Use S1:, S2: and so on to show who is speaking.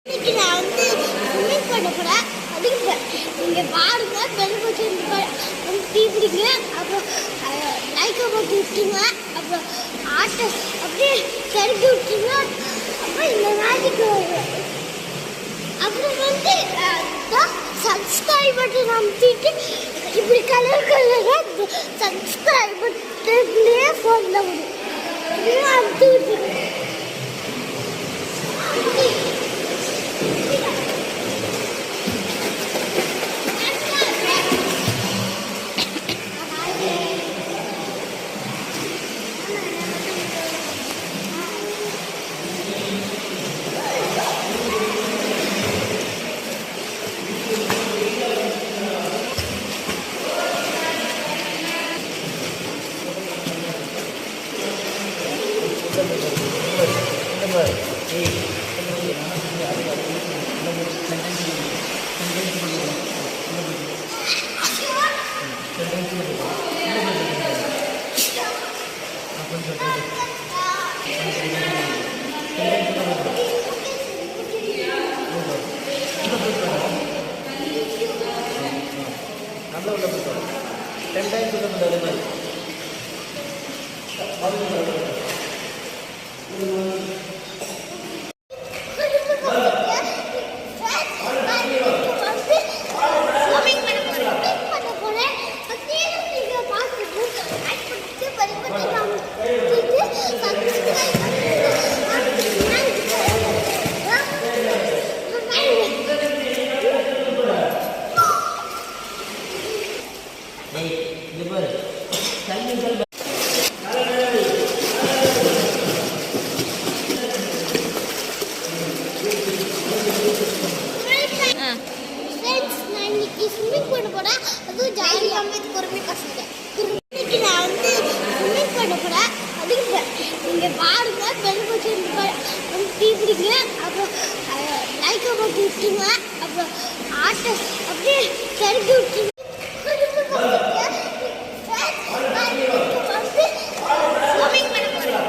S1: இன்னைக்கு நான் வந்து ஸ்விம்மிங் பண்ண போகிறேன். அதுக்கு நீங்கள் பாருங்க, பெல் பட்டன் வந்து டீ பிடிங்க, அப்புறம் லைக்கை போட்டு விட்டுருங்க, அப்புறம் ஆட்டை அப்படியே செலுத்தி விட்டுருங்க. அப்புறம் இந்த மேஜிக்கு வரும். அப்புறம் வந்து சப்ஸ்கிரைப் பட்டன் அமுத்திட்டு இப்படி கலர் கலராக சப்ஸ்கிரைப் பட்டன்லேயே ஃபோனில் வரும். இப்படிலாம் அமுத்தி விட்டுருங்க. ஸ்விம்மிங் பண்ண போறேன். அதுவும் ஜாலியாக பொறுமையாக கற்றுக்கிட்டேன். இன்னைக்கு நான் வந்து ஸ்விம்மிங் பண்ண போறேன். அதுக்கு நீங்கள் பாருங்க, பெல் பட்டன் வந்து டீ பிடிங்க, அப்புறம் லைக்கை போட்டு விட்டுருங்க, அப்புறம் ஆட்டை அப்படியே செலுத்தி விட்டுருங்க. ஸ்விம்மிங் பண்ண போறேன்.